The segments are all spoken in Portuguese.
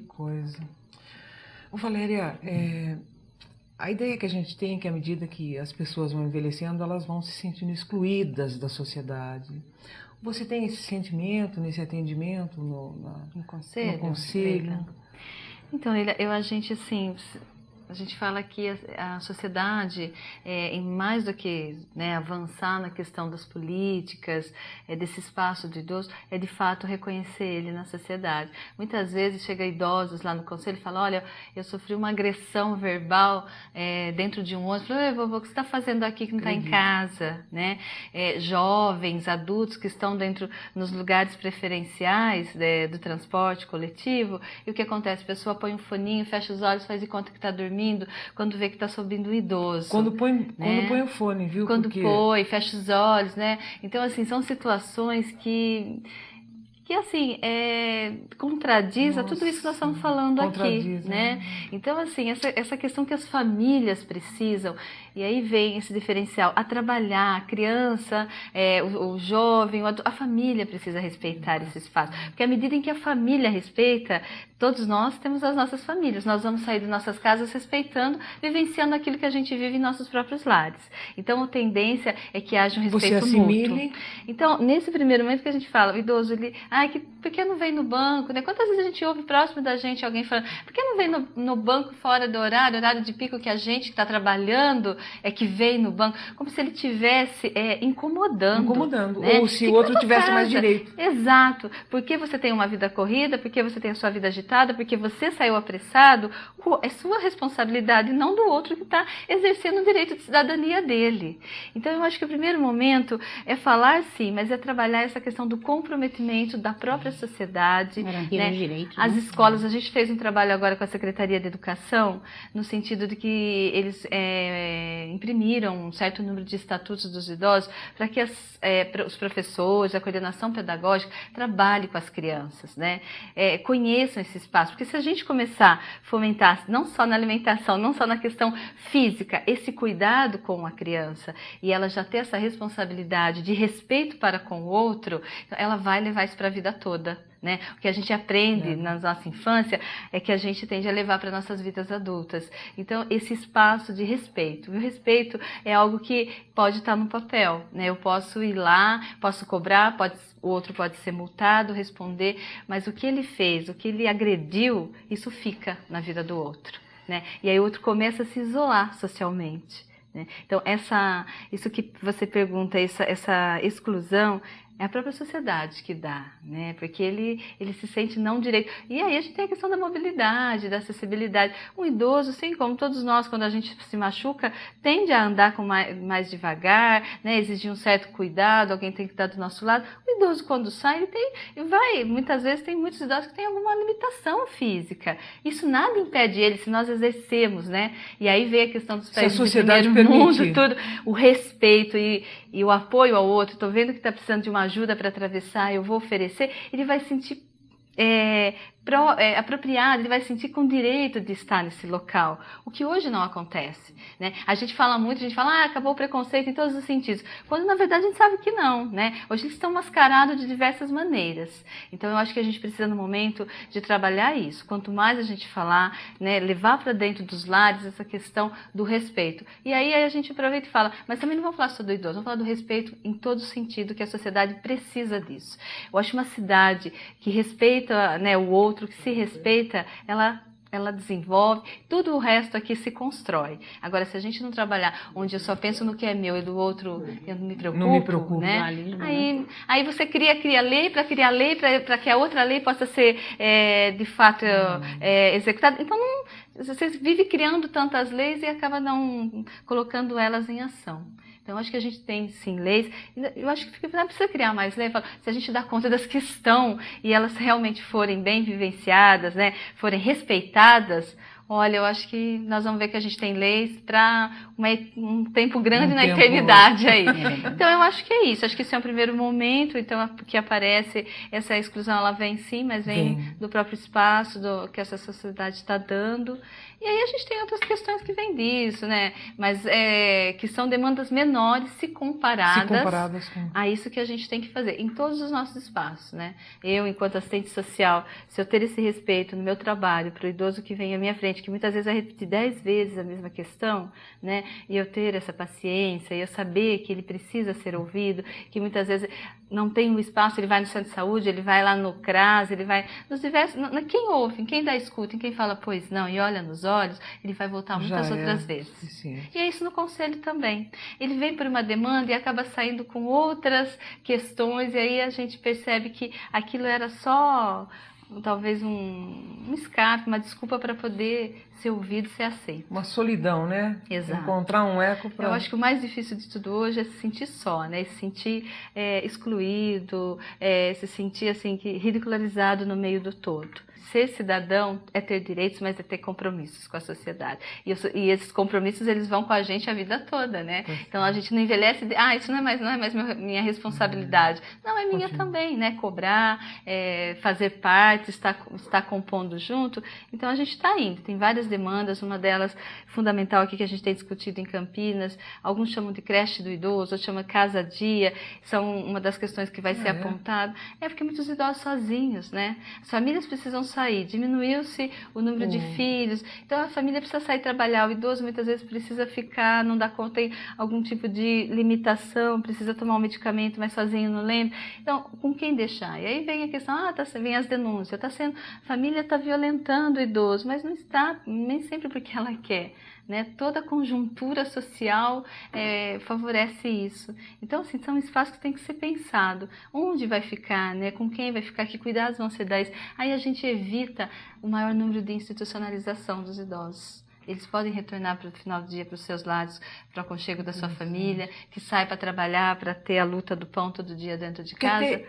Coisa. Ô, Valéria, a ideia que a gente tem é que à medida que as pessoas vão envelhecendo, elas vão se sentindo excluídas da sociedade. Você tem esse sentimento nesse atendimento No no conselho? conselho? Então, a gente assim, a gente fala que a sociedade, em mais do que, né, avançar na questão das políticas, desse espaço do idoso, é de fato reconhecer ele na sociedade. Muitas vezes chega idosos lá no conselho e fala: olha, eu sofri uma agressão verbal dentro de um ônibus. Fala: vovô, o que você está fazendo aqui que não está em casa? Né? Jovens, adultos que estão dentro nos lugares preferenciais do transporte coletivo, e o que acontece? A pessoa põe um foninho, fecha os olhos, faz de conta que está dormindo, quando vê que está subindo um idoso. Quando põe né? o fone, viu? Quando Porque põe, fecha os olhos, né? Então, assim, são situações que assim, contradiz a tudo isso que nós estamos falando aqui, né? Então, assim, essa questão que as famílias precisam, e aí vem esse diferencial, a trabalhar, a criança, o jovem, a família precisa respeitar esse espaço, porque à medida em que a família respeita, todos nós temos as nossas famílias, nós vamos sair de nossas casas respeitando, vivenciando aquilo que a gente vive em nossos próprios lares. Então, a tendência é que haja um respeito mútuo. Então, nesse primeiro momento que a gente fala, o idoso, ele, por que não vem no banco? Né? Quantas vezes a gente ouve próximo da gente alguém falando: por que não vem no banco fora do horário de pico que a gente está trabalhando que vem no banco? Como se ele estivesse incomodando. Né? Ou se o outro tivesse mais direito. Exato. Porque você tem uma vida corrida, porque você tem a sua vida agitada, porque você saiu apressado, é sua responsabilidade, não do outro que está exercendo o direito de cidadania dele. Então, eu acho que o primeiro momento é falar sim, mas é trabalhar essa questão do comprometimento da própria sociedade, né? Direito, As escolas, a gente fez um trabalho agora com a Secretaria de Educação, no sentido de que eles imprimiram um certo número de estatutos dos idosos para que os professores, a coordenação pedagógica trabalhem com as crianças, né? Conheçam esse espaço, porque se a gente começar a fomentar, não só na alimentação, não só na questão física, esse cuidado com a criança, e ela já ter essa responsabilidade de respeito para com o outro, ela vai levar isso para a vida toda. Né? O que a gente aprende na nossa infância é que a gente tende a levar para nossas vidas adultas. Então, esse espaço de respeito. E o respeito é algo que pode estar no papel. Né? Eu posso ir lá, posso cobrar, o outro pode ser multado, responder, mas o que ele fez, o que ele agrediu, isso fica na vida do outro. Né? E aí o outro começa a se isolar socialmente. Né? Então, isso que você pergunta, essa exclusão, é a própria sociedade que dá, né? Porque ele se sente não direito. E aí a gente tem a questão da mobilidade, da acessibilidade. Um idoso, assim como todos nós, quando a gente se machuca, tende a andar com mais devagar, né? Exigir um certo cuidado, alguém tem que estar do nosso lado. O idoso, quando sai, muitas vezes tem muitos idosos que têm alguma limitação física. Isso nada impede ele, se nós exercemos, né? E aí vem a questão dos países do primeiro mundo, tudo, o respeito e o apoio ao outro. Estou vendo que está precisando de uma ajuda para atravessar, eu vou oferecer, ele vai sentir apropriado, ele vai sentir com direito de estar nesse local, o que hoje não acontece. Né? A gente fala muito, a gente fala, acabou o preconceito em todos os sentidos, quando na verdade a gente sabe que não. Né? Hoje eles estão mascarados de diversas maneiras. Então eu acho que a gente precisa no momento de trabalhar isso. Quanto mais a gente falar, né, levar para dentro dos lares essa questão do respeito. E aí a gente aproveita e fala, mas também não vamos falar só do idoso, vamos falar do respeito em todo sentido, que a sociedade precisa disso. Eu acho uma cidade que respeita, né, o outro, que se respeita, ela desenvolve, tudo o resto aqui se constrói. Agora, se a gente não trabalhar onde eu só penso no que é meu e do outro eu não me preocupo, né? Aí você cria lei para que a outra lei possa ser de fato executada. Então você vive criando tantas leis e acaba não colocando elas em ação. Então, acho que a gente tem, sim, leis. Eu acho que não precisa criar mais leis. Se a gente dá conta das que estão e elas realmente forem bem vivenciadas, né, forem respeitadas, Olha, eu acho que nós vamos ver que a gente tem leis para um tempo grande na tempo... eternidade aí. Então, eu acho que é isso. Acho que esse é um primeiro momento, então, que aparece essa exclusão, ela vem sim, mas vem do próprio espaço que essa sociedade está dando. E aí a gente tem outras questões que vêm disso, né? Mas que são demandas menores se comparadas com... a isso que a gente tem que fazer em todos os nossos espaços, né? Eu, enquanto assistente social, se eu ter esse respeito no meu trabalho para o idoso que vem à minha frente, que muitas vezes vai repetir 10 vezes a mesma questão, né? E eu ter essa paciência, e eu saber que ele precisa ser ouvido, que muitas vezes não tem um espaço, ele vai no centro de saúde, ele vai lá no CRAS, ele vai nos diversos... Quem ouve, quem dá escuta, quem fala, pois não, e olha nos olhos, ele vai voltar muitas outras vezes. Sim. E é isso no conselho também. Ele vem por uma demanda e acaba saindo com outras questões, e aí a gente percebe que aquilo era só... talvez um escape, uma desculpa para poder ser ouvido, ser aceito. Uma solidão, né? Exato. Encontrar um eco para... Eu acho que o mais difícil de tudo hoje é se sentir só, né? Se sentir excluído, se sentir assim, ridicularizado no meio do todo. Ser cidadão é ter direitos, mas é ter compromissos com a sociedade. E esses compromissos, eles vão com a gente a vida toda, né? Então a gente não envelhece isso não é mais minha responsabilidade. Não, é minha também, né? Cobrar, fazer parte, estar compondo junto. Então a gente está indo. Tem várias demandas, uma delas fundamental aqui que a gente tem discutido em Campinas. Alguns chamam de creche do idoso, outros chamam de casa-dia. São uma das questões que vai ser apontada. Porque muitos idosos sozinhos, né? As famílias precisam sair. Diminuiu-se o número de filhos, então a família precisa sair trabalhar, o idoso muitas vezes precisa ficar, não dá conta, tem algum tipo de limitação, precisa tomar um medicamento, mas sozinho não lembra, então com quem deixar? E aí vem a questão, vem as denúncias, a família está violentando o idoso, mas não está, nem sempre porque ela quer. Né? Toda a conjuntura social favorece isso. Então, assim, são espaços que tem que ser pensado. Onde vai ficar, né? Com quem vai ficar, que cuidados vão ser dados. Aí a gente evita o maior número de institucionalização dos idosos. Eles podem retornar para o final do dia para os seus lares, para o aconchego da sua família, que sai para trabalhar, para ter a luta do pão todo dia dentro de casa.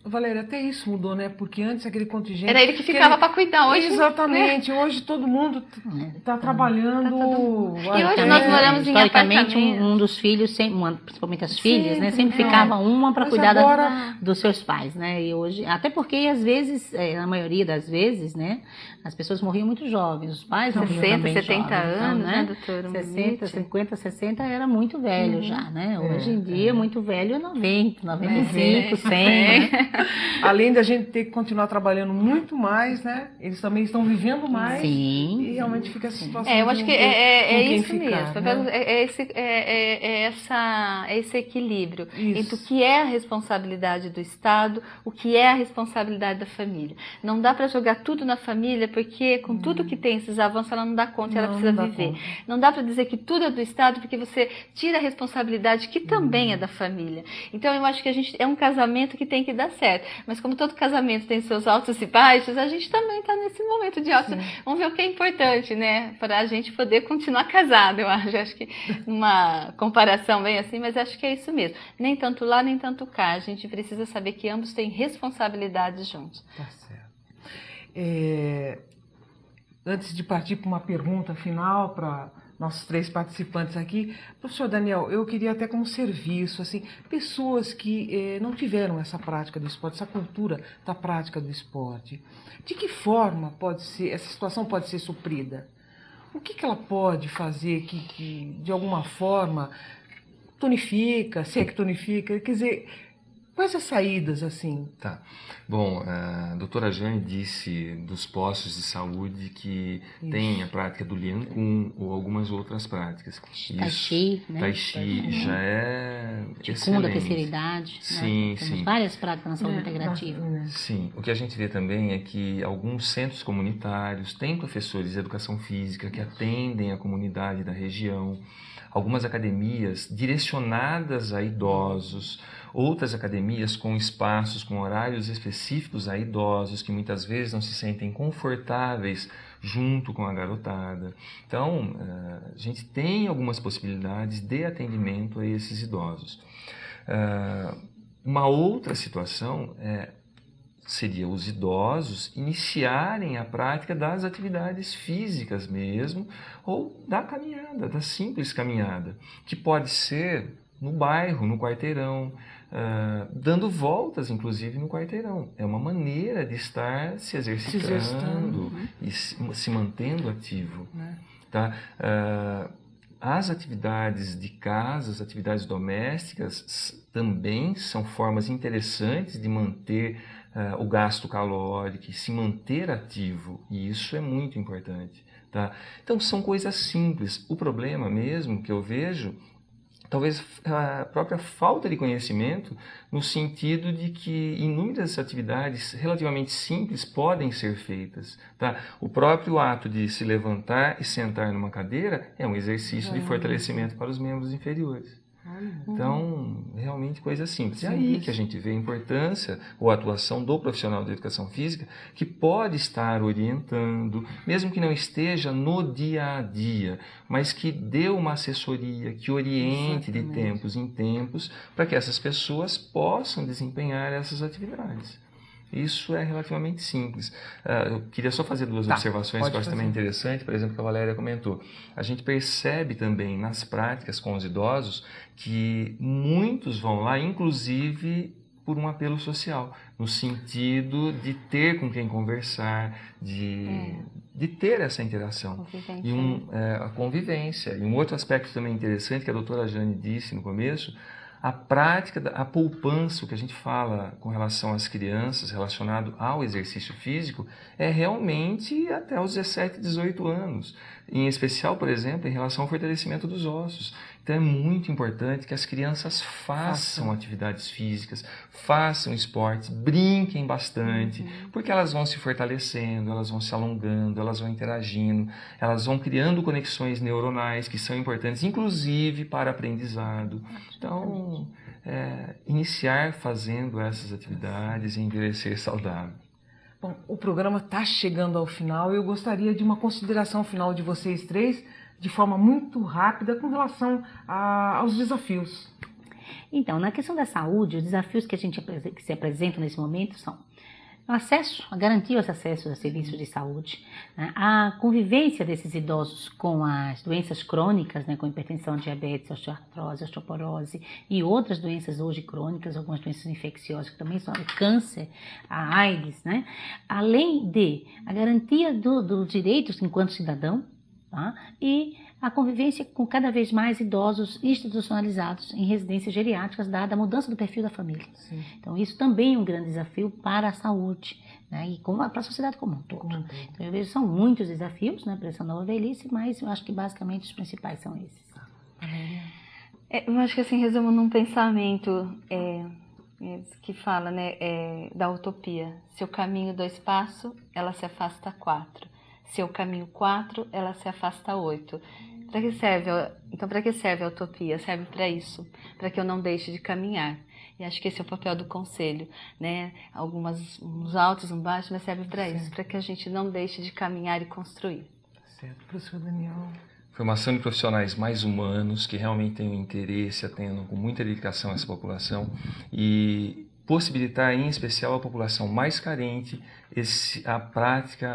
Valéria, até isso mudou, né? Porque antes aquele contingente... Era ele que ficava para cuidar. Hoje, exatamente. Né? Hoje todo mundo está trabalhando... E hoje nós moramos em historicamente, um dos filhos, principalmente as filhas, né? Sempre ficava uma para cuidar dos seus pais, né? E hoje... Até porque, às vezes, na maioria das vezes, né? As pessoas morriam muito jovens. Os pais morriam também 60, 70 jovens, anos, então, né? doutora? 60, 50, 60 era muito velho já, né? Hoje em dia, muito velho é 90, 95, 100, né? Além da gente ter que continuar trabalhando muito mais, né? Eles também estão vivendo mais. Sim. E realmente fica essa situação. Eu acho que é isso ficar, mesmo. Né? Esse equilíbrio isso. entre o que é a responsabilidade do Estado, o que é a responsabilidade da família. Não dá para jogar tudo na família, porque com tudo que tem esses avanços, ela não dá conta e ela precisa viver. Conta. Não dá para dizer que tudo é do Estado, porque você tira a responsabilidade que também é da família. Então, eu acho que é um casamento que tem que dar certo. Mas como todo casamento tem seus altos e baixos, a gente também está nesse momento de altos. Vamos ver o que é importante, né? Para a gente poder continuar casado, eu acho. Acho que numa comparação bem assim, mas acho que é isso mesmo. Nem tanto lá, nem tanto cá. A gente precisa saber que ambos têm responsabilidades juntos. Tá certo. Antes de partir para uma pergunta final para nossos 3 participantes aqui, professor Daniel, eu queria até como serviço, assim, pessoas que não tiveram essa prática do esporte, essa cultura da prática do esporte, de que forma essa situação pode ser suprida? O que ela pode fazer que de alguma forma tonifica, se é que tonifica, quer dizer, quais as saídas, assim? Tá. Bom, a doutora Jane disse dos postos de saúde que tem a prática do Lian Kun ou algumas outras práticas. Tai Chi, né? Tai Chi já é excelente. Da terceira idade. Sim, né? sim. Temos várias práticas na saúde integrativa. Sim. O que a gente vê também é que alguns centros comunitários têm professores de educação física que atendem a comunidade da região. Algumas academias direcionadas a idosos, outras academias com espaços, com horários específicos a idosos que muitas vezes não se sentem confortáveis junto com a garotada. Então, a gente tem algumas possibilidades de atendimento a esses idosos. Uma outra situação é seria os idosos iniciarem a prática das atividades físicas mesmo, ou da caminhada, da simples caminhada, que pode ser no bairro, no quarteirão, dando voltas, inclusive, no quarteirão. É uma maneira de estar se exercitando e se mantendo ativo. Tá? As atividades de casa, as atividades domésticas, também são formas interessantes de manter o gasto calórico, se manter ativo, e isso é muito importante. Tá? Então, são coisas simples. O problema mesmo que eu vejo, talvez a própria falta de conhecimento, no sentido de que inúmeras atividades relativamente simples podem ser feitas. Tá? O próprio ato de se levantar e sentar numa cadeira é um exercício de fortalecimento para os membros inferiores. Então, realmente coisas simples. É aí que a gente vê a importância ou a atuação do profissional de educação física, que pode estar orientando, mesmo que não esteja no dia a dia, mas que dê uma assessoria, que oriente de tempos em tempos, para que essas pessoas possam desempenhar essas atividades. Isso é relativamente simples. Eu queria só fazer duas observações que eu acho também interessante. Por exemplo, que a Valéria comentou. A gente percebe também nas práticas com os idosos que muitos vão lá, inclusive por um apelo social, no sentido de ter com quem conversar, de ter essa interação. A convivência. E um outro aspecto também interessante que a doutora Jane disse no começo, a prática, a poupança, o que a gente fala com relação às crianças, relacionado ao exercício físico, é realmente até os 17, 18 anos. Em especial, por exemplo, em relação ao fortalecimento dos ossos. Então é muito importante que as crianças façam atividades físicas, façam esportes, brinquem bastante, porque elas vão se fortalecendo, elas vão se alongando, elas vão interagindo, elas vão criando conexões neuronais que são importantes, inclusive para aprendizado. Então, iniciar fazendo essas atividades e envelhecer saudável. Bom, o programa está chegando ao final e eu gostaria de uma consideração final de vocês três, de forma muito rápida, com relação aos desafios. Então, na questão da saúde, os desafios que se apresentam nesse momento são o acesso, a garantir o acesso a serviços de saúde, né? A convivência desses idosos com as doenças crônicas, né? Com hipertensão, diabetes, osteoartrose, osteoporose e outras doenças hoje crônicas, algumas doenças infecciosas que também são o câncer, a AIDS, né? Além de a garantia dos direitos enquanto cidadão, tá? E a convivência com cada vez mais idosos institucionalizados em residências geriátricas, dada a mudança do perfil da família. Sim. Então, isso também é um grande desafio para a saúde, né? E para a sociedade como um todo. Então, eu vejo que são muitos desafios, né, para essa nova velhice, mas eu acho que basicamente os principais são esses. Eu acho que, assim, resumo num pensamento que fala, né, da utopia. Se eu caminho 2 passos, ela se afasta 4. Se eu caminho 4, ela se afasta 8. Para que serve? Então, para que serve a utopia? Serve para isso, para que eu não deixe de caminhar. E acho que esse é o papel do conselho, né? Uns altos, uns baixos, mas serve para isso, para que a gente não deixe de caminhar e construir. Certo, professor Daniel. Formação de profissionais mais humanos, que realmente tenham interesse, atendam com muita dedicação a essa população e possibilitar, em especial, a população mais carente,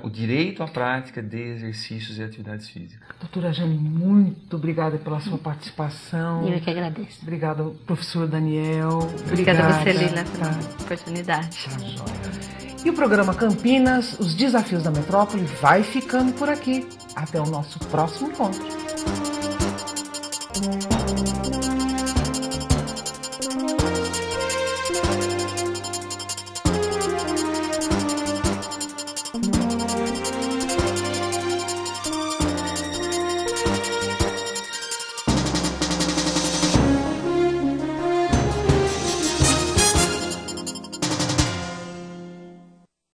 o direito à prática de exercícios e atividades físicas. Doutora Jane, muito obrigada pela sua participação. Eu que agradeço. Obrigada, professor Daniel. Obrigada a você, Lila, pela oportunidade. E o programa Campinas, os desafios da metrópole, vai ficando por aqui. Até o nosso próximo encontro.